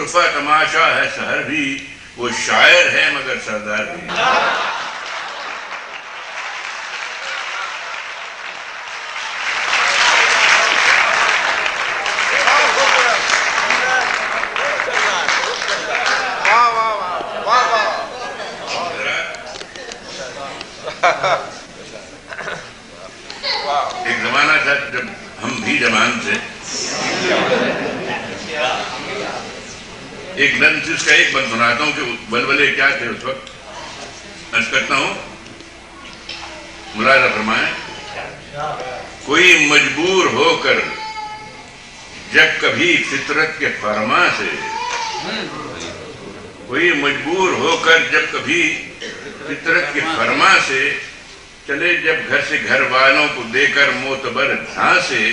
طرفہ تماشا ہے سحر بھی، وہ شاعر ہے مگر سردار بھی۔ ایک زمانہ تھا جب ہم بھی جوان تھے، ایک نظم سے اس کا ایک بند سناتا ہوں کہ ولولے کیا تھے اس وقت، عرض کرتا ہوں، ملاحظہ فرمائیں۔ کوئی مجبور ہو کر جب کبھی فطرت کے فرما سے، کوئی مجبور ہو کر جب کبھی فطرت کے فرما سے چلے، جب گھر سے گھر والوں کو دے کر معتبر دھانسے،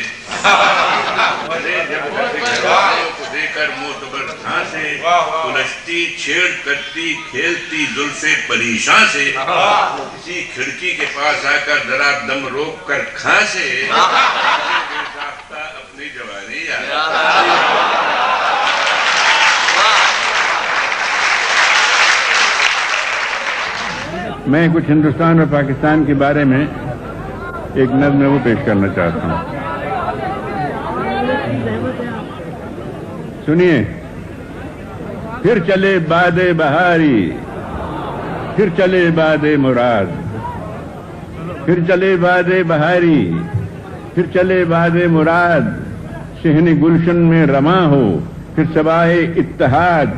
چلے جب گھر سے گھر والوں کو دے کر معتبر دھانسے، الجھتی چھیڑ کرتی کھیلتی زلف پریشاں سے، کسی کھڑکی کے پاس آ کر ذرا دم روک کر کھانسے، بے ساختہ اپنی جوانی یاد۔ میں کچھ ہندوستان اور پاکستان کے بارے میں ایک نظم وہ پیش کرنا چاہتا ہوں، سنیے۔ پھر چلے باد بہاری، پھر چلے باد مراد، پھر چلے باد بہاری، پھر چلے باد مراد، صحن گلشن میں رواں ہو پھر صباح اتحاد،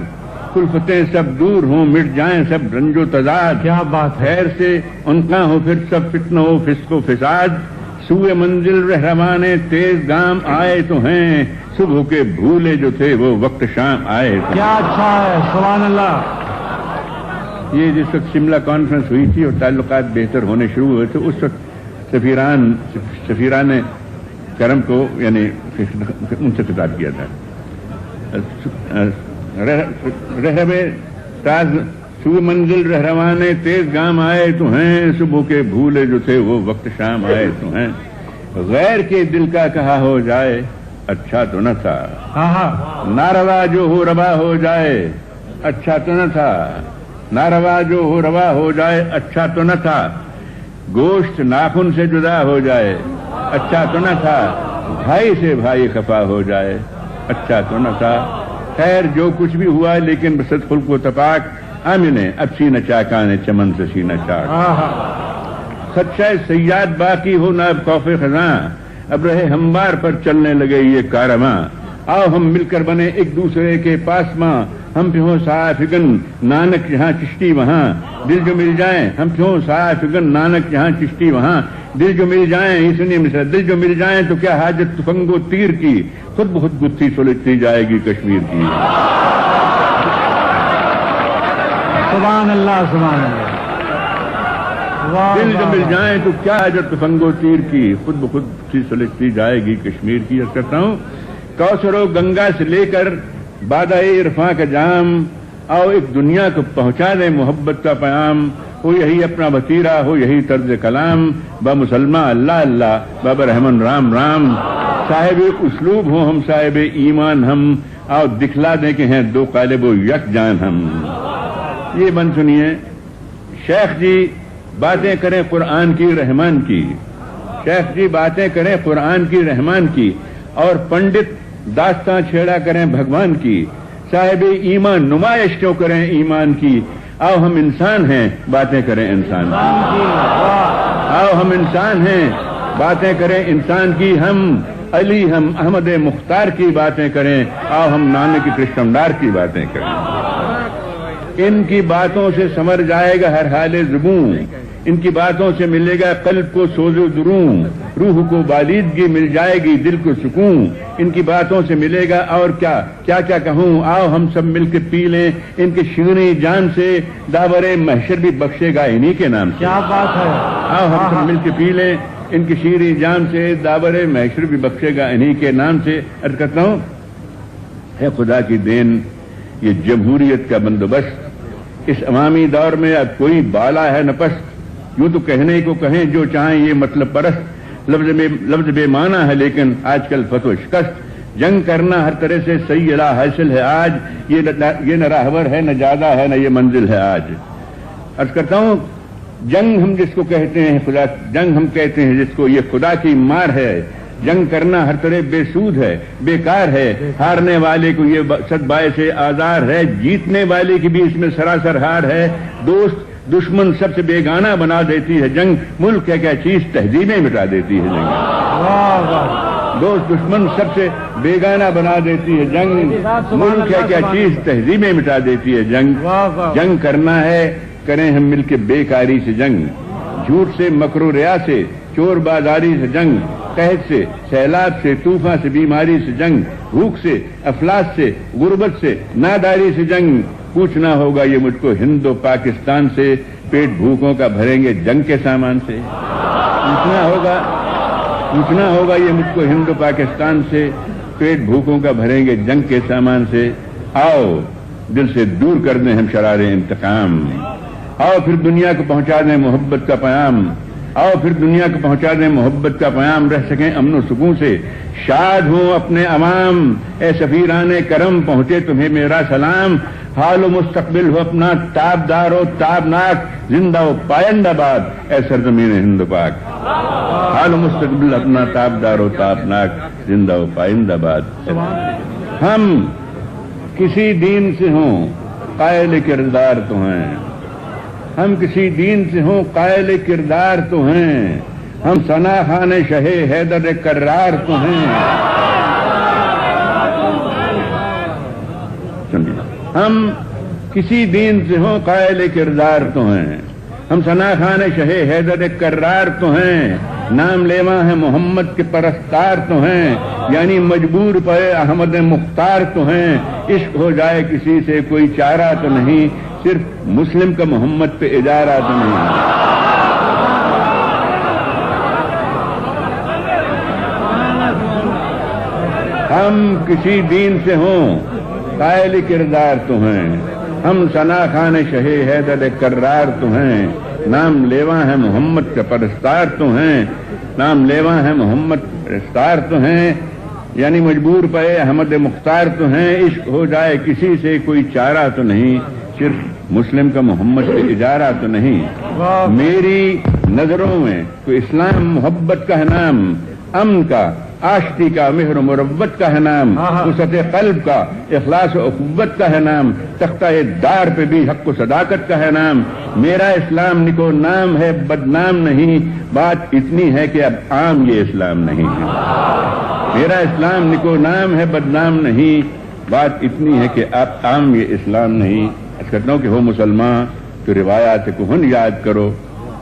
کلفتیں سب دور ہوں مٹ جائیں سب رنج و تضاد، کیا بات خیر سے انقاں ہو پھر سب فتنہ و فسق و فساد، سوئے منزل رہروانے تیز گام آئے تو ہیں، صبح کے بھولے جو تھے وہ وقت شام آئے تو۔ کیا اچھا ہے، سبحان اللہ۔ یہ جس وقت شملہ کانفرنس ہوئی تھی اور تعلقات بہتر ہونے شروع ہوئے تھے، اس وقت سفیران کرم کو یعنی ان سے خطاب کیا تھا۔ رہبے تاز سوئے منزل رہروانے تیز گام آئے تو ہیں، صبح کے بھولے جو تھے وہ وقت شام آئے تو ہیں، غیر کے دل کا کہا ہو جائے اچھا تو نہ تھا، ناروا جو ہو روا ہو جائے اچھا تو نہ تھا، ناروا جو ہو روا ہو جائے اچھا تو نہ تھا، گوشت ناخن سے جدا ہو جائے اچھا تو نہ تھا، بھائی سے بھائی خفا ہو جائے اچھا تو نہ تھا، خیر جو کچھ بھی ہوا لیکن بسط خلق و تفاق، آمنے اب سینہ چاکانے چمن سے سینہ چاک، خدشہ سیاد باقی ہو نہ اب خوف خزاں، اب رہے ہموار پر چلنے لگے یہ کارواں، آؤ ہم مل کر بنے ایک دوسرے کے پاس ماں، ہم پہ ہوں سایہ فگن نانک جہاں چشتی وہاں، دل جو مل جائیں ہم پہ ہوں سایہ فگن نانک جہاں چشتی وہاں، دل جو مل جائیں، یہ سنیے مثلا، دل جو مل جائیں تو کیا حاجت تفنگ و تیر کی، خود بخود گتھی سلجھتی جائے گی کشمیر کی۔ سبحان اللہ، سبحان اللہ۔ دل جو مل جائیں تو کیا حاجت تفنگ و تیر کی، خود بخود سی سلجھتی جائے گی کشمیر کی۔ عرض کرتا ہوں، کوثر و گنگا سے لے کر بادائے عرفاں کا جام، آؤ ایک دنیا کو پہنچا دیں محبت کا پیام، ہو یہی اپنا وطیرہ ہو یہی طرز کلام، با مسلمہ اللہ اللہ بابا رحمن رام رام، صاحب اسلوب ہو ہم صاحب ایمان ہم، آؤ دکھلا دیں کہ ہیں دو قالب و یک جان ہم۔ یہ بند سنیے۔ شیخ جی باتیں کریں قرآن کی رحمان کی، شیخ جی باتیں کریں قرآن کی رحمان کی، اور پنڈت داستان چھیڑا کریں بھگوان کی، صاحب ایمان نمائش کیوں کریں ایمان کی، آؤ ہم انسان ہیں باتیں کریں انسان کی، آؤ ہم انسان ہیں باتیں کریں انسان کی، ہم علی ہم احمد مختار کی باتیں کریں، آؤ ہم نانک کرشن ڈار کی باتیں کریں۔ ان کی باتوں سے سمر جائے گا ہر حال زبوں، ان کی باتوں سے ملے گا قلب کو سوز و دروں، روح کو بالیدگی مل جائے گی دل کو سکون، ان کی باتوں سے ملے گا اور کیا کیا کہوں، آؤ ہم سب مل کے پی لیں ان کی شیریں جان سے، داور محشر بھی بخشے گا انہی کے نام سے۔ کیا بات ہے، آؤ ہم سب مل کے پی لیں ان کی شیریں جان سے، داور محشر بھی بخشے گا انہی کے نام سے۔ عرض کرتا ہوں، ہے خدا کی دین یہ جمہوریت کا بندوبست، اس عوامی دور میں اب کوئی بالا ہے نہ پست، یوں تو کہنے کو کہیں جو چاہیں یہ مطلب پرست، لفظ بے معنی ہے لیکن آج کل فتو شکست، جنگ کرنا ہر طرح سے صحیح راہ حاصل ہے آج، یہ نہ راہبر ہے، نہ جادہ ہے، نہ یہ منزل ہے آج۔ عرض کرتا ہوں جنگ ہم جس کو کہتے ہیں خدا، جنگ ہم کہتے ہیں جس کو، یہ خدا کی مار ہے۔ جنگ کرنا ہر طرح بے سود ہے، بیکار ہے، ہارنے والے کو یہ صد باعث آزار ہے، جیتنے والے کی بھی اس میں سراسر ہار ہے۔ دوست دشمن سب سے بیگانہ بنا دیتی ہے جنگ، ملک ہے کیا چیز تہذیبیں مٹا دیتی ہے جنگ۔ دوست دشمن سب سے بیگانہ بنا دیتی ہے جنگ، ملک ہے کیا چیز تہذیبیں مٹا دیتی ہے جنگ۔ جنگ کرنا ہے کریں ہم مل کے بیکاری سے جنگ، جھوٹ سے مکر و ریا سے چور بازاری سے جنگ، قحط سے سیلاب سے طوفان سے بیماری سے جنگ، بھوک سے افلاس سے غربت سے ناداری سے جنگ۔ پوچھنا ہوگا یہ مجھ کو ہند و پاکستان سے، پیٹ بھوکوں کا بھریں گے جنگ کے سامان سے۔ پوچھنا ہوگا یہ مجھ کو ہند و پاکستان سے، پیٹ بھوکوں کا بھریں گے جنگ کے سامان سے۔ آؤ دل سے دور کر دیں ہم شرار انتقام، آؤ پھر دنیا کو پہنچا دیں محبت کا پیام، آؤ پھر دنیا کو پہنچا دیں محبت کا پیام، رہ سکیں امن و سکون سے شاد ہوں اپنے عوام۔ اے سفیران کرم پہنچے تمہیں میرا سلام، حال و مستقبل ہو اپنا تابدار و تابناک، زندہ و پائندہ باد اے سرزمین ہند پاک۔ حال و مستقبل اپنا تابدار و تابناک، زندہ و پائندہ باد۔ ہم کسی دین سے ہوں قائل کردار تو ہیں، ہم کسی دین سے ہوں قائل کردار تو ہیں، ہم ثنا خان شہ حیدر کرار تو ہیں۔ ہم کسی دین سے ہوں قائل کردار تو ہیں، ہم ثنا خان شہ حیدر کرار تو ہیں، نام لیوا ہے محمد کے پرستار تو ہیں، یعنی مجبور پے احمد مختار تو ہیں۔ عشق ہو جائے کسی سے کوئی چارہ تو نہیں، صرف مسلم کا محمد پہ اجارہ تو نہیں۔ ہم کسی دین سے ہوں قائل کردار تو ہیں، ہم ثنا خان شہ حیدر کرار تو ہیں، نام لیوا ہے محمد کا پرستار تو ہیں، نام لیوا ہے محمد پرستار تو ہیں، یعنی مجبور پے احمد مختار تو ہیں۔ عشق ہو جائے کسی سے کوئی چارہ تو نہیں، صرف مسلم کا محمد پہ اجارہ تو نہیں۔ میری نظروں میں تو اسلام محبت کا ہے نام، امن کا، آشتی کا، مہر و مروت کا ہے نام، وسعت قلب کا، اخلاص و اخوت کا ہے نام، تختہ دار پہ بھی حق و صداقت کا ہے نام۔ میرا اسلام نکو نام ہے بدنام نہیں، بات اتنی ہے کہ اب عام یہ اسلام نہیں ہے۔ میرا اسلام نکو نام ہے بدنام نہیں، بات اتنی ہے کہ اب عام یہ اسلام نہیں۔ کہتا ہوں کہ ہو مسلمان تو روایات کہن یاد کرو،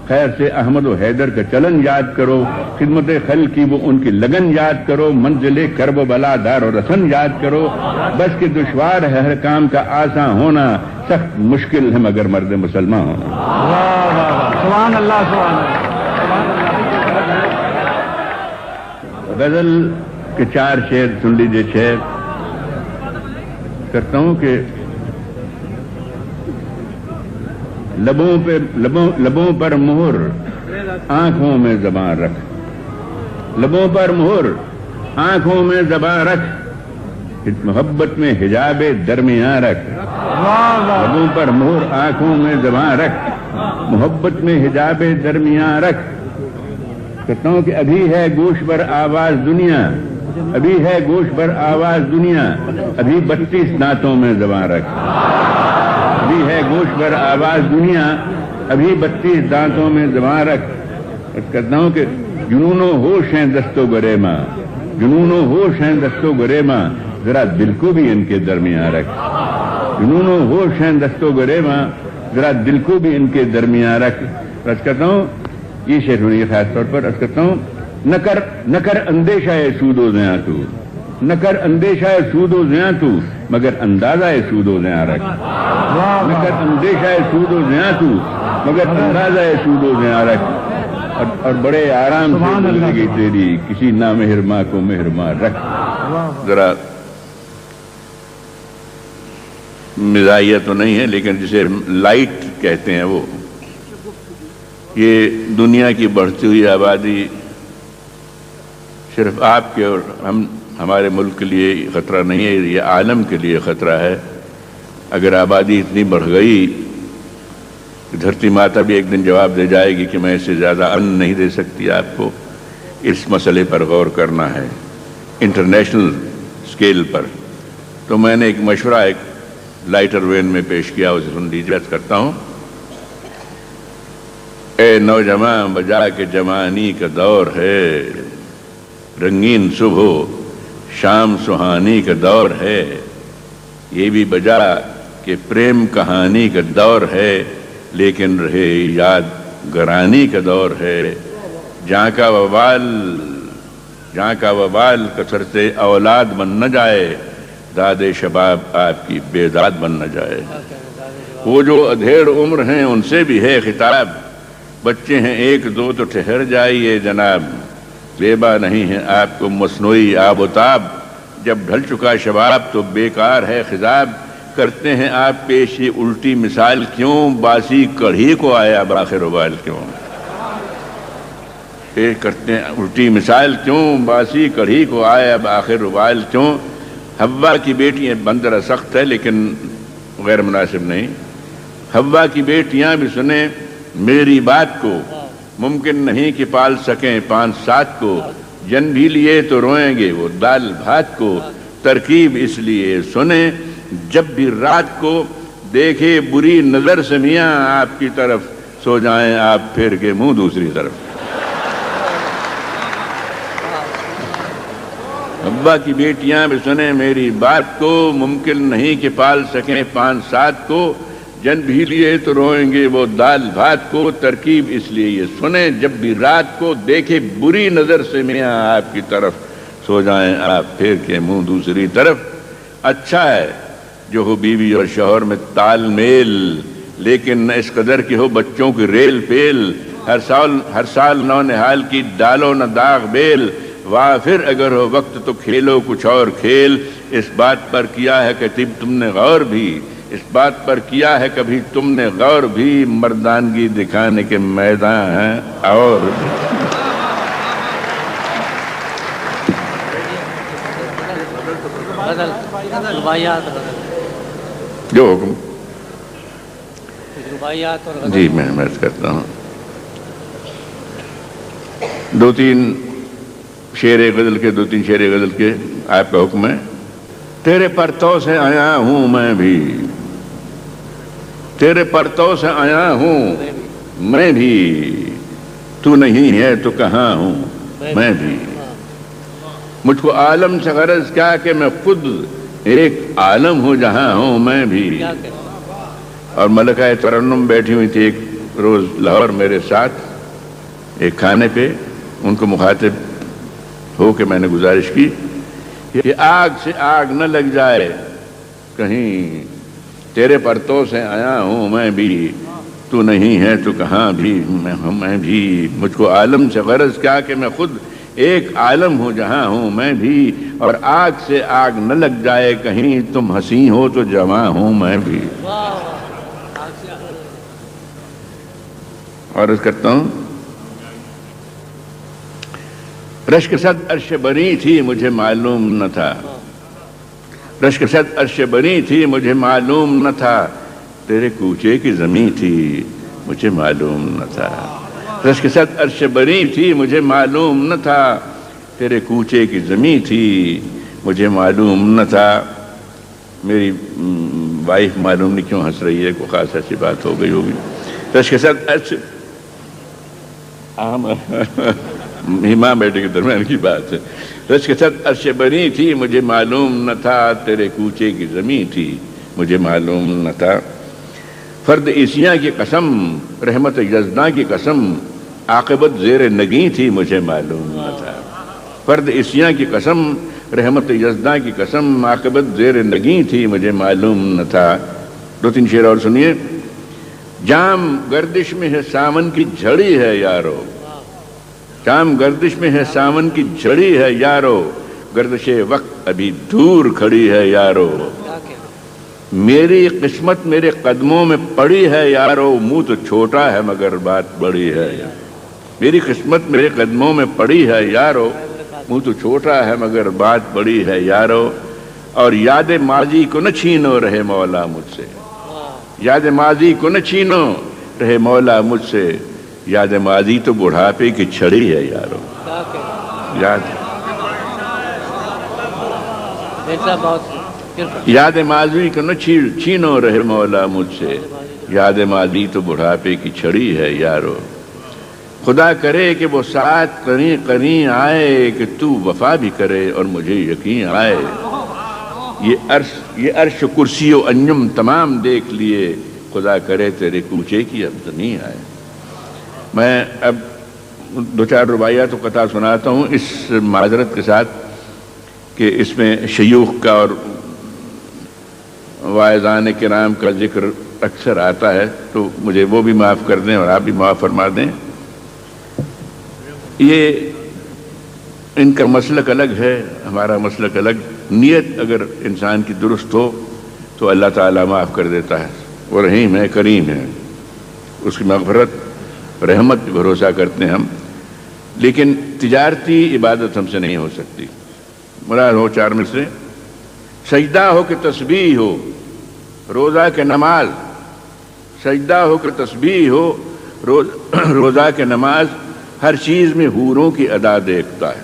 خیر سے احمد و حیدر کا چلن یاد کرو، خدمت خلق کی وہ ان کی لگن یاد کرو، منزل کرب و بلا دار و رسن یاد کرو۔ بس کہ دشوار ہے ہر کام کا آسان ہونا، سخت مشکل ہے مگر مرد مسلمان ہونا۔ سبحان اللہ، سبحان اللہ۔ غزل کے 4 شعر سن لیجئے۔ شعر کرتا ہوں کہ لبوں پر مہر آنکھوں میں زبان رکھ، لبوں پر مہر آنکھوں میں زبان رکھ، محبت میں حجاب درمیان رکھ۔ لبوں پر مہر آنکھوں میں زبان رکھ، محبت میں حجاب درمیان رکھ۔ کہتا ہوں کہ ابھی ہے گوش پر آواز دنیا، ابھی ہے گوش پر آواز دنیا، ابھی 32 دانتوں میں زبان رکھ۔ ابھی ہے گوش پر آواز دنیا، ابھی 32 دانتوں میں زبان رکھ۔ کہتا ہوں کہ جنون و ہوش ہیں دست و گریما، جنون و ہوش ہیں دست و گریما، ذرا دل کو بھی ان کے درمیان رکھ۔ جنون و ہوش ہیں دست و گریما، ذرا دل کو بھی ان کے درمیان رکھ۔ عرض کرتا ہوں یہ شعر سنیے خاص طور پر۔ عرض کرتا ہوں نہ کر اندیشہ سود و زیاں تو، نہ کر اندیشہ سود و زیاں تو، مگر اندازہ سود و زیاں رکھ۔ نہ کر اندیشہ سود و زیاں تو، مگر اندازہ سود و زیاں رکھ۔ اور بڑے آرام سے زندگی تیری کسی نامہرماں کو مہرماں رکھ۔ ذرا مزاحیہ تو نہیں ہے لیکن جسے لائٹ کہتے ہیں وہ، یہ دنیا کی بڑھتی ہوئی آبادی صرف آپ کے اور ہمارے ملک کے لیے خطرہ نہیں ہے، یہ عالم کے لیے خطرہ ہے۔ اگر آبادی اتنی بڑھ گئی، دھرتی ماتا بھی ایک دن جواب دے جائے گی کہ میں اس سے زیادہ ان نہیں دے سکتی آپ کو۔ اس مسئلے پر غور کرنا ہے انٹرنیشنل سکیل پر۔ تو میں نے ایک مشورہ ایک لائٹر وین میں پیش کیا، اسے سن لیجیے، عرض کرتا ہوں۔ اے نوجواں بجا کے جوانی کا دور ہے، رنگین صبح شام سہانی کا دور ہے، یہ بھی بجا کہ پریم کہانی کا دور ہے، لیکن رہے یاد گرانی کا دور ہے۔ جہاں کا وبال کثرت اولاد بن نہ جائے، داد شباب آپ کی بیداد بن نہ جائے۔ وہ جو ادھیڑ عمر ہیں ان سے بھی ہے خطاب، بچے ہیں ایک دو تو ٹھہر جائیے جناب، زیبا نہیں ہے آپ کو مصنوعی آب و تاب، جب ڈھل چکا شباب تو بیکار ہے خضاب، کرتے ہیں آپ پیش یہ الٹی مثال کیوں، باسی کڑھی کو آیا بآخر وبال کیوں۔ کرتے ہیں الٹی مثال کیوں، باسی کڑھی کو آیا بآخر وبال کیوں۔ حوا کی بیٹیاں بندر سخت ہے لیکن غیر مناسب نہیں۔ حوا کی بیٹیاں بھی سنیں میری بات کو، ممکن نہیں کہ پال سکیں 5-7 کو، جن بھی لیے تو روئیں گے وہ دال بھات کو، ترکیب اس لیے سنیں جب بھی رات کو، دیکھے بری نظر سے میاں آپ کی طرف، سو جائیں آپ پھیر کے منہ دوسری طرف۔ ابا کی بیٹیاں بھی سنیں میری بات کو، ممکن نہیں کہ پال سکیں 5-7 کو، جن بھی لیے تو روئیں گے وہ دال بھات کو، ترکیب اس لیے یہ سنیں جب بھی رات کو، دیکھے بری نظر سے میاں آپ کی طرف، سو جائیں آپ پھیر کے منہ دوسری طرف۔ اچھا ہے جو ہو بیوی اور شوہر میں تال میل، لیکن نہ اس قدر کہ ہو بچوں کی ریل پیل، ہر سال نو نہال کی ڈالو نہ داغ بیل، وافر اگر ہو وقت تو کھیلو کچھ اور کھیل۔ اس بات پر کیا ہے کہ تم نے غور بھی، اس بات پر کیا ہے کبھی تم نے غور بھی، مردانگی دکھانے کے میدان ہیں اور جو حکم جی میں عرض کرتا ہوں۔ 2-3 شعر غزل کے آپ کا حکم ہے۔ تیرے پرتو سے آیا ہوں میں بھی، تیرے پرتو سے آیا ہوں میں بھی، تو نہیں ہے تو کہاں ہوں میں بھی، مجھ کو عالم سے غرض کیا کہ میں خود ایک عالم ہوں جہاں ہوں میں بھی۔ اور ملکہ ترنم بیٹھی ہوئی تھی ایک روز لاہور میرے ساتھ ایک کھانے پہ، ان کو مخاطب ہو کہ میں نے گزارش کی کہ آگ سے آگ نہ لگ جائے کہیں، تیرے پرتو سے آیا ہوں میں بھی، تو نہیں ہے تو کہاں بھی میں بھی، مجھ کو عالم سے غرض کیا کہ میں خود ایک عالم ہوں جہاں ہوں میں بھی، اور آگ سے آگ نہ لگ جائے کہیں، تم حسین ہو تو جواں ہوں میں بھی۔ اور عرض کرتا ہوں، رشک صد عرش بنی تھی مجھے معلوم نہ تھا، رشک صد عرش بنی تھی مجھے معلوم نہ تھا، تیرے کوچے کی زمین تھی مجھے معلوم نہ تھا، رشک صد عرش بنی تھی مجھے معلوم نہ تھا، تیرے کوچے کی زمین تھی مجھے معلوم نہ تھا۔ میری وائف معلوم نہیں کیوں ہنس رہی ہے، کوئی خاص ایسی بات ہو گئی ہوگی۔ رشک صد عرش ماں بیٹے کے درمیان کی بات ہے۔ رشک صد عرش بنی تھی مجھے معلوم نہ تھا، تیرے کوچے کی زمین تھی مجھے معلوم نہ تھا، فرد عیسیاں کی قسم رحمت یزداں کی قسم، عاقبت زیر نگیں تھی مجھے معلوم نہ تھا، فرد عیسیاں کی قسم رحمت یزداں کی قسم، عاقبت زیر نگیں تھی مجھے معلوم نہ تھا۔ 2-3 شعر اور سنیے۔ جام گردش میں ہے سامن کی جھڑی ہے یارو، جام گردش میں ہے سامن کی جھڑی ہے یارو، گردش وقت ابھی دور کھڑی ہے یارو، میری قسمت میرے قدموں میں پڑی ہے یارو، منہ تو چھوٹا ہے مگر بات بڑی ہے، میری قسمت میرے قدموں میں پڑی ہے یارو، منہ تو چھوٹا ہے مگر بات بڑی ہے یارو، اور یاد ماضی کو نہ چھینو رہے مولا مجھ سے، یاد ماضی کو نہ چھینو رہے مولا مجھ سے، یاد ماضی تو بڑھاپے کی چھڑی ہے یارو، یاد ماضی کو نہ چھینو رہے مولا مجھ سے، یاد ماضی تو بڑھاپے کی چھڑی ہے یارو، خدا کرے کہ وہ ساتھ قرین آئے کہ تو وفا بھی کرے اور مجھے یقین آئے، یہ عرش کرسی و انجم تمام دیکھ لیے، خدا کرے تیرے کوچے کی اب زمین آئے۔ میں اب دو چار رباعیات و قطع سناتا ہوں اس معذرت کے ساتھ کہ اس میں شیوخ کا اور واعظان کرام کا ذکر اکثر آتا ہے، تو مجھے وہ بھی معاف کر دیں اور آپ بھی معاف فرما دیں۔ یہ ان کا مسلک الگ ہے، ہمارا مسلک الگ، نیت اگر انسان کی درست ہو تو اللہ تعالیٰ معاف کر دیتا ہے، وہ رحیم ہے، کریم ہے، اس کی مغفرت رحمت پہ بھروسہ کرتے ہیں ہم، لیکن تجارتی عبادت ہم سے نہیں ہو سکتی۔ مراد ہو چار مصرے، سجدہ ہو کہ تسبیح ہو روزہ کے نماز، سجدہ ہو کہ تسبیح ہو روزہ کے نماز، ہر چیز میں حوروں کی ادا دیکھتا ہے،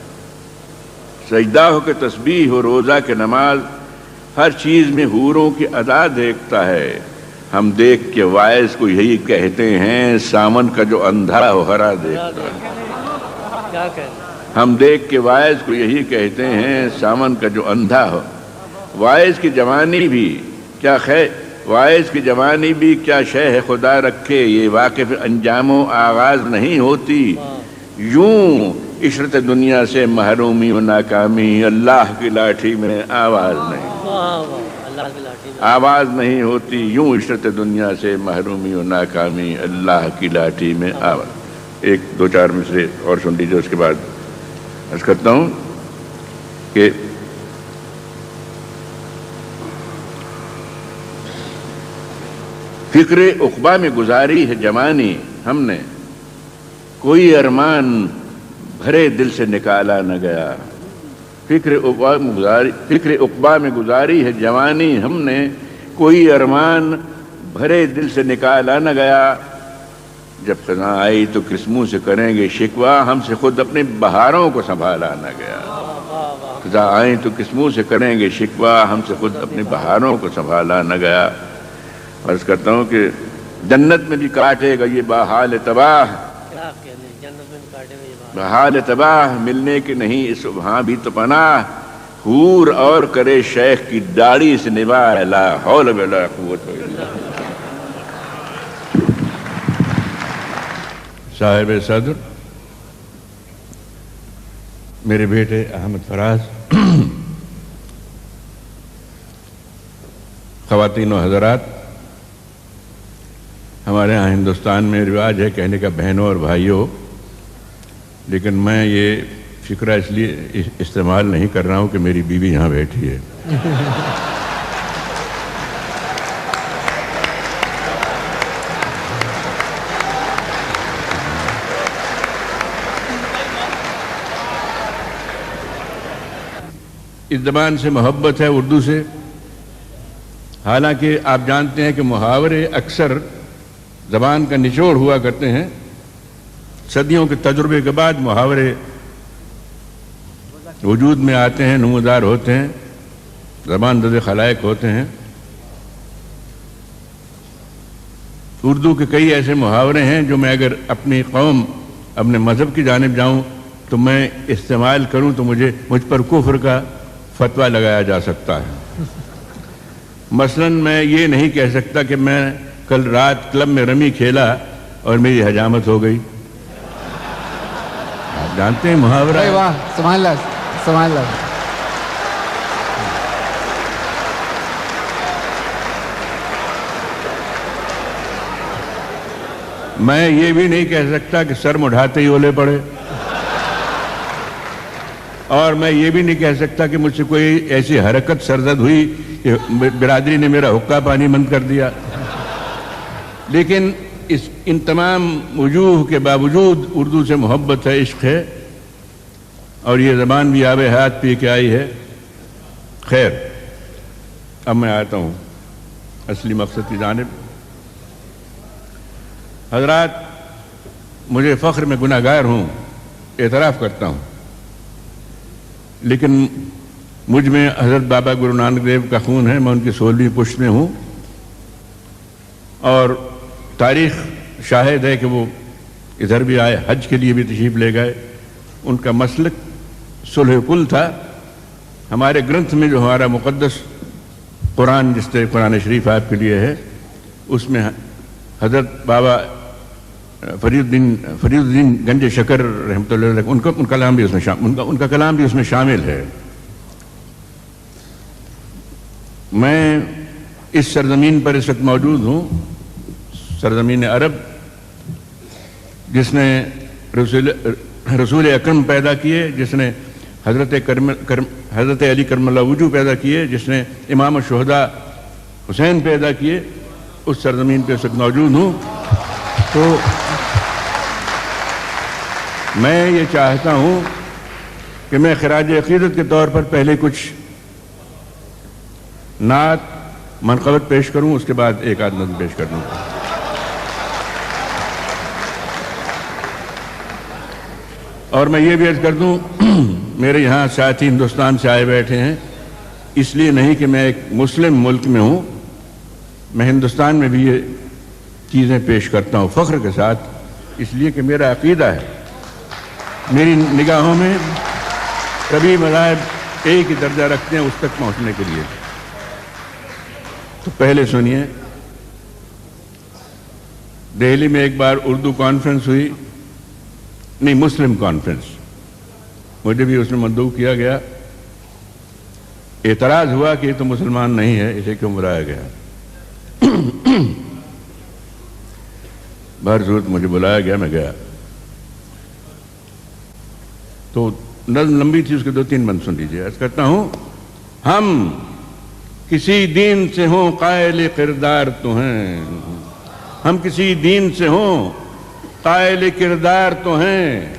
سجدہ ہو کہ تسبیح ہو روزہ کے نماز، ہر چیز میں حوروں کی ادا دیکھتا ہے، ہم دیکھ کے واعظ کو یہی کہتے ہیں سامن کا جو اندھا ہو ہرا دیکھتا ہے، ہم دیکھ کے واعظ کو یہی کہتے ہیں سامن کا جو اندھا ہو، واعظ کی جوانی بھی کیا واعظ کی جوانی بھی کیا شے ہے خدا رکھے، یہ واقف انجام و آغاز نہیں ہوتی، یوں عشرت دنیا سے محرومی و ناکامی، اللہ کی لاٹھی میں آواز نہیں ہوتی، یوں عشرت دنیا سے محرومی و ناکامی، اللہ کی لاٹھی میں آواز۔ ایک دو چار مصرے اور سن لیجیے، اس کے بعد عرض کرتا ہوں کہ فکر عقبہ میں گزاری ہے جوانی ہم نے، کوئی ارمان بھرے دل سے نکالا نہ گیا، فکر عقبہ میں گزاری ہے جوانی ہم نے، کوئی ارمان بھرے دل سے نکالا نہ گیا، جب خزاں آئی تو کس منہ سے کریں گے شکوہ، ہم سے خود اپنے بہاروں کو سنبھالا نہ گیا، خزاں آئی تو کس منہ سے کریں گے شکوہ، ہم سے خود اپنے بہاروں کو سنبھالا نہ گیا۔ عرض کرتا ہوں کہ جنت میں بھی کاٹے گا یہ بحال تباہ، بحال تباہ ملنے کی نہیں اس وہاں بھی تو پناہ، حور اور کرے شیخ کی داڑھی سے نباہ، لا حول ولا قوت الا باللہ۔ صاحب صدر میرے بیٹے احمد فراز، خواتین و حضرات، ہمارے ہاں ہندوستان میں رواج ہے کہنے کا بہنوں اور بھائیوں، لیکن میں یہ فکرہ اس لیے استعمال نہیں کر رہا ہوں کہ میری بیوی یہاں بیٹھی ہے۔ اس زبان سے محبت ہے، اردو سے، حالانکہ آپ جانتے ہیں کہ محاورے اکثر زبان کا نچوڑ ہوا کرتے ہیں، صدیوں کے تجربے کے بعد محاورے وجود میں آتے ہیں، نمودار ہوتے ہیں، زبان زد خلائق ہوتے ہیں۔ اردو کے کئی ایسے محاورے ہیں جو میں اگر اپنی قوم، اپنے مذہب کی جانب جاؤں تو میں استعمال کروں تو مجھ پر کفر کا فتویٰ لگایا جا سکتا ہے۔ مثلا میں یہ نہیں کہہ سکتا کہ میں کل رات کلب میں رمی کھیلا اور میری حجامت ہو گئی۔ آپ جانتے ہیں محاورہ، واہ، سبحان اللہ، سبحان اللہ۔ میں یہ بھی نہیں کہہ سکتا کہ سر مڑھاتے ہی اولے پڑے، اور میں یہ بھی نہیں کہہ سکتا کہ مجھ سے کوئی ایسی حرکت سرزد ہوئی کہ برادری نے میرا حقہ پانی بند کر دیا۔ لیکن ان تمام وجوہ کے باوجود اردو سے محبت ہے، عشق ہے، اور یہ زبان بھی آب حیات پی کے آئی ہے. خیر، اب میں آتا ہوں اصلی مقصد کی جانب. حضرات، مجھے فخر میں گناہ گار ہوں، اعتراف کرتا ہوں، لیکن مجھ میں حضرت بابا گرو نانک دیو کا خون ہے. میں ان کی 16ویں پشت میں ہوں، اور تاریخ شاہد ہے کہ وہ ادھر بھی آئے، حج کے لیے بھی تشریف لے گئے. ان کا مسلک صلح کل تھا. ہمارے گرنتھ میں جو ہمارا مقدس قرآن، جس سے قرآن شریف آپ کے لیے ہے، اس میں حضرت بابا فرید الدین گنج شکر رحمۃ اللہ علیہ ان کا کلام بھی اس میں شامل ہے. میں اس سرزمین پر اس وقت موجود ہوں، سرزمین عرب، جس نے رسول اکرم پیدا کیے، جس نے حضرت علی کرم اللہ وجہ پیدا کیے، جس نے امام الشہداء حسین پیدا کیے، اس سرزمین پہ اس وقت موجود ہوں. تو میں یہ چاہتا ہوں کہ میں خراج عقیدت کے طور پر پہلے کچھ نعت منقبت پیش کروں، اس کے بعد ایک آدھ نظم پیش کر دوں. اور میں یہ بھی عرض کر دوں، میرے یہاں ساتھی ہندوستان سے آئے بیٹھے ہیں، اس لیے نہیں کہ میں ایک مسلم ملک میں ہوں، میں ہندوستان میں بھی یہ چیزیں پیش کرتا ہوں فخر کے ساتھ، اس لیے کہ میرا عقیدہ ہے. میری نگاہوں میں سبھی مذاہب ایک ہی درجہ رکھتے ہیں اس تک پہنچنے کے لیے. تو پہلے سنیے، دہلی میں ایک بار اردو کانفرنس ہوئی، نہیں مسلم کانفرنس، مجھے بھی اس میں مدعو کیا گیا. اعتراض ہوا کہ یہ تو مسلمان نہیں ہے، اسے کیوں بلایا گیا. بہر صورت مجھے بلایا گیا، میں گیا. تو نظم لمبی تھی، اس کے 2-3 بند سن لیجیے. عرض کرتا ہوں، ہم کسی دین سے ہوں قائل کردار تو ہیں، ہم کسی دین سے ہوں قائل کردار تو ہیں،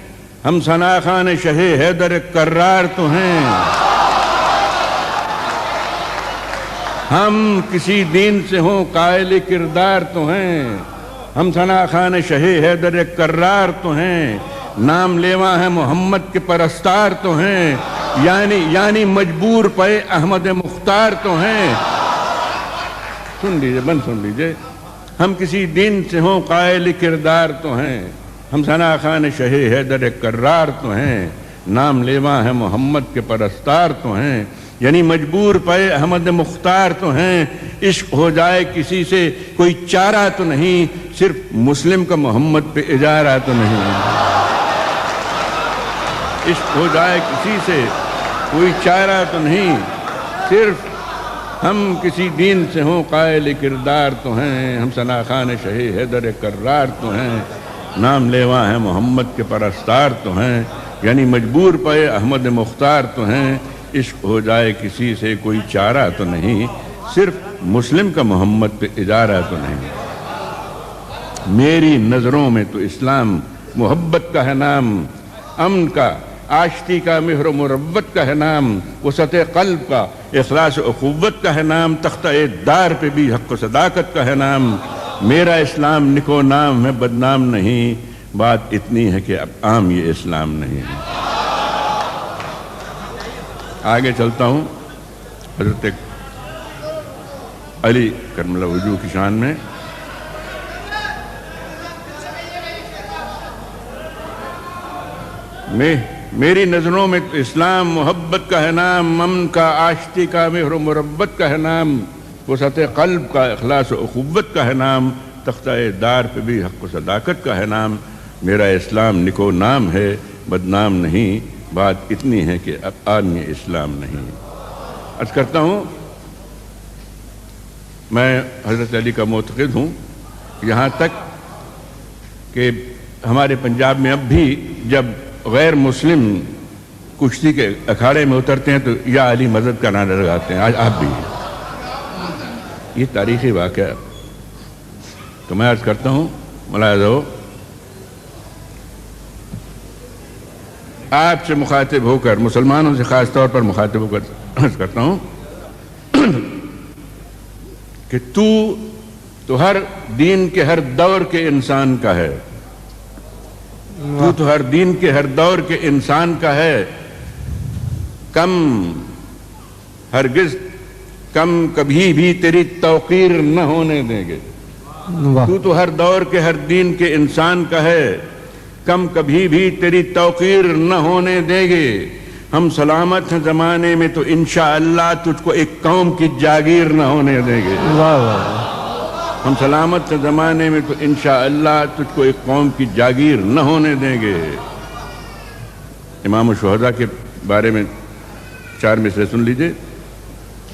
ہم ثنا خان شہ حیدر کرار تو ہیں. ہم کسی دین سے ہوں قائل کردار تو ہیں، ہم ثنا خان شہ حیدر کرار تو ہیں، نام لیوا ہے محمد کے پرستار تو ہیں، یعنی مجبور پے احمد مختار تو ہیں. سن لیجئے، بند سن لیجئے. ہم کسی دین سے ہوں قائل کردار تو ہیں، ہم ثنا خان شہ حیدر کرار تو ہیں، نام لیوا ہے محمد کے پرستار تو ہیں، یعنی مجبور پے احمد مختار تو ہیں. عشق ہو جائے کسی سے کوئی چارہ تو نہیں، صرف مسلم کا محمد پہ اجارہ تو نہیں. عشق ہو جائے کسی سے کوئی چارہ تو نہیں، صرف ہم کسی دین سے ہوں قائل کردار تو ہیں، ہم ثنا خان شہ حیدر کرار تو ہیں، نام لیوا ہے محمد کے پرستار تو ہیں، یعنی مجبور پے احمد مختار تو ہیں. عشق ہو جائے کسی سے کوئی چارہ تو نہیں، صرف مسلم کا محمد پہ اجارہ تو نہیں. میری نظروں میں تو اسلام محبت کا ہے نام، امن کا، آشتی کا، مہر و مروت کا ہے نام، وسعت قلب کا، اخلاص و اخوت کا ہے نام، تختہ دار پہ بھی حق و صداقت کا ہے نام. میرا اسلام نکو نام ہے، بدنام نہیں، بات اتنی ہے کہ اب عام یہ اسلام نہیں ہے. آگے چلتا ہوں. حضرت علی کرم اللہ وجہ کی شان میں میری نظروں میں تو اسلام محبت کا ہے نام، امن کا، آشتی کا، مہر و مروت کا ہے نام، وسعت قلب کا، اخلاص و اخوت کا ہے نام، تختہ دار پہ بھی حق و صداقت کا ہے نام. میرا اسلام نکو نام ہے، بدنام نہیں، بات اتنی ہے کہ اب آدمی اسلام نہیں. عرض کرتا ہوں، میں حضرت علی کا معتقد ہوں، یہاں تک کہ ہمارے پنجاب میں اب بھی جب غیر مسلم کشتی کے اکھاڑے میں اترتے ہیں تو یا علی مدد کا نعرہ لگاتے ہیں. آج آپ بھی، یہ تاریخی واقعہ. تو میں عرض کرتا ہوں، ملاحظہ ہو، آپ سے مخاطب ہو کر، مسلمانوں سے خاص طور پر مخاطب ہو کر عرض کرتا ہوں کہ تو ہر دین کے ہر دور کے انسان کا ہے، تو ہر دین کے ہر دور کے انسان کا ہے، ہرگز کم کبھی بھی تیری توقیر نہ ہونے دیں گے۔ تو ہر دور کے ہر دین کے انسان کا ہے، کم کبھی بھی تیری توقیر نہ ہونے دیں گے۔ ہم سلامت ہیں زمانے میں تو انشاءاللہ تجھ کو ایک قوم کی جاگیر نہ ہونے دیں گے۔ ہم سلامت ہیں زمانے میں تو انشاءاللہ تجھ کو ایک قوم کی جاگیر نہ ہونے دیں گے۔ امام الشہداء کے بارے میں 4 مصرے سن لیجئے۔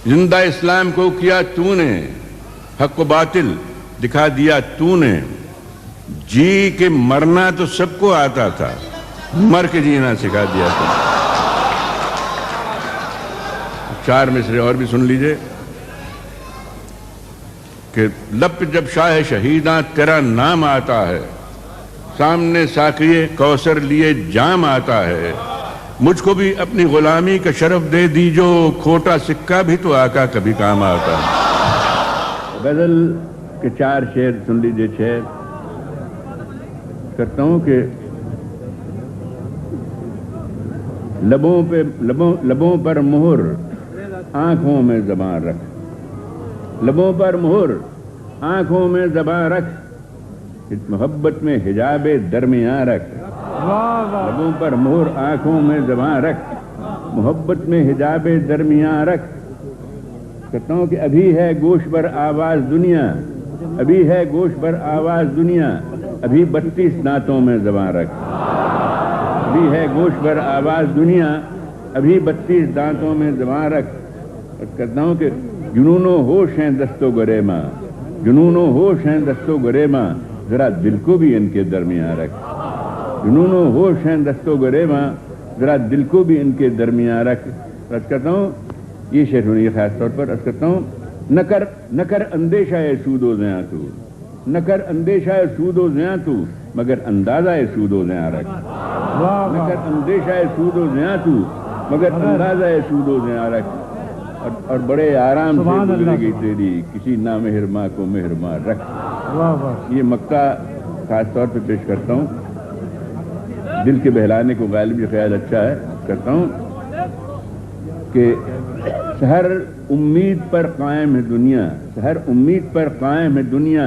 زندہ اسلام کو کیا تو نے، حق و باطل دکھا دیا تو نے، جی کے مرنا تو سب کو آتا تھا، مر کے جینا سکھا دیا تھا۔ 4 مصرے اور بھی سن لیجئے کہ لب پہ جب شاہ شہیداں تیرا نام آتا ہے، سامنے ساقیے کوثر لیے جام آتا ہے، مجھ کو بھی اپنی غلامی کا شرف دے دیجو، کھوٹا سکہ بھی تو آقا کبھی کام آتا ہے۔ غزل کے 4 شعر سن لیجئے 6 کرتا ہوں کہ لبوں پر مہر آنکھوں میں زبان رکھ، لبوں پر مہر آنکھوں میں زبان رکھ، اس محبت میں حجاب درمیان رکھ۔ لبوں پر مہر آنکھوں میں زبان رکھ، محبت میں حجاب درمیان رکھ۔ کہتا ہوں کہ ابھی ہے گوش پر آواز دنیا، ابھی ہے گوش پر آواز دنیا، ابھی 32 دانتوں میں زبان رکھ۔ ابھی ہے گوش پر آواز دنیا، ابھی 32 دانتوں میں زبان رکھ۔ کہتا ہوں کہ جنون و ہوش ہیں دست و گریما، جنون و ہوش ہیں دست و گریما، ذرا دل کو بھی ان کے درمیان رکھ۔ جنون و ہوش ہیں دست و گریما، ذرا دل کو بھی ان کے درمیان رکھ۔ عرض کرتا ہوں یہ شعر سنیے خاص طور پر۔ عرض کرتا ہوں نہ کر اندیشہ سود و زیاں تو، نہ کر اندیشہ سود و زیاں تو، مگر اندازہ سود و زیاں رکھ۔ نہ کر اندیشہ سود و زیاں تو، مگر اندازہ سود و زیاں رکھ۔ اور بڑے آرام سے گزرے گی تیری کسی نامہرماں کو مہرماں رکھ۔ یہ مقطع خاص طور پہ پیش کرتا ہوں، دل کے بہلانے کو غالب یہ خیال اچھا ہے کرتا ہوں کہ سحر امید پر قائم ہے دنیا، سحر امید پر قائم ہے دنیا،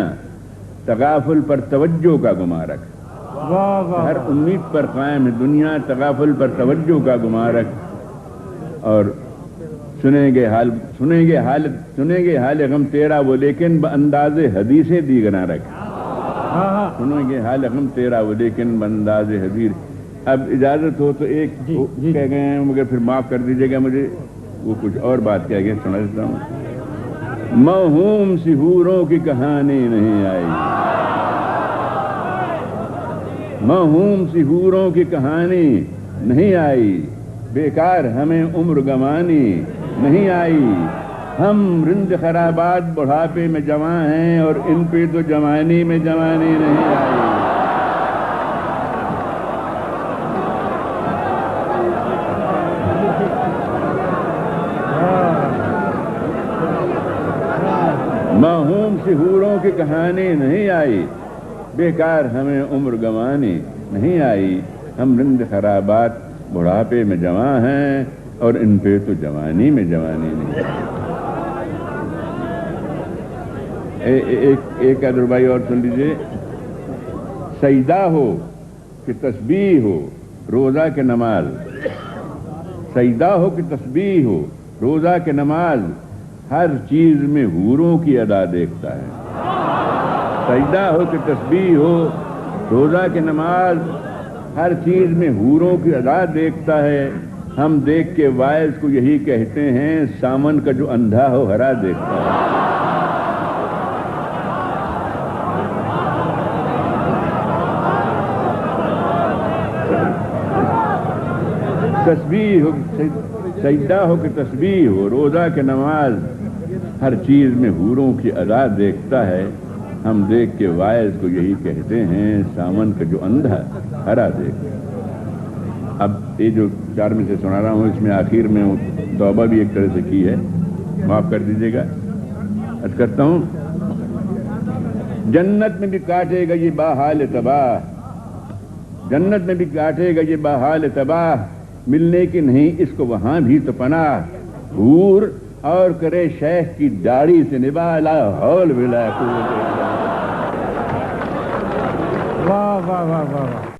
تغافل پر توجہ کا گمان رکھ۔ سحر امید پر قائم ہے دنیا، تغافل پر توجہ کا گمان رکھ۔ اور سنیں گے حال غم تیرا وہ لیکن بانداز حدیث دیگر نہ رکھ۔ سنیں گے حال غم تیرا وہ لیکن بانداز حدیث۔ اب اجازت ہو تو ایک کہہ گئے ہیں مگر پھر معاف کر دیجیے گا مجھے، وہ کچھ اور بات کہہ گئے سنا دیتا ہوں۔ موہوم سی حوروں کی کہانی نہیں آئی، موہوم سی حوروں کی کہانی نہیں آئی، بیکار ہمیں عمر گوانی نہیں آئی۔ ہم رند خرابات بڑھاپے میں جوان ہیں اور ان پہ تو جوانی میں جوانی نہیں آئی۔ موہوم سی حوروں کی کہانی نہیں آئی، بیکار ہمیں عمر گوانی نہیں آئی۔ ہم رند خرابات بڑھاپے میں جوان ہیں اور ان پہ تو جوانی میں جوانی نہیں آئی۔ ایک ادربائی اور سن لیجیے۔ سجدہ ہو کہ تسبیح ہو روزہ کے نماز، سجدہ ہو کہ تسبیح ہو روزہ کے نماز، ہر چیز میں حوروں کی ادا دیکھتا ہے۔ سجدہ ہو کہ تسبیح ہو روزہ کے نماز، ہر چیز میں حوروں کی ادا دیکھتا ہے۔ ہم دیکھ کے وائز کو یہی کہتے ہیں، سامن کا جو اندھا ہو ہرا دیکھتا ہے۔ تسبیح ہو سجدہ ہو کہ تسبیح ہو روزہ کے نماز، ہر چیز میں حوروں کی ادا دیکھتا ہے۔ ہم دیکھ کے وائز کو یہی کہتے ہیں، سامن کا جو اندھا ہرا دیکھتا ہے۔ اب یہ جو 4 میں سے سنا رہا ہوں اس میں آخر میں توبہ بھی ایک طرح سے کی ہے، معاف کر دیجیے گا. عرض کرتا ہوں جنت میں بھی کاٹے گا یہ باحال تباہ، جنت میں بھی کاٹے گا یہ باحال تباہ، ملنے کی نہیں اس کو وہاں بھی تو پناہ، حور اور کرے شیخ کی داڑھی سے نباہ، لا حول ولا قوت الا باللہ. واہ واہ واہ واہ واہ.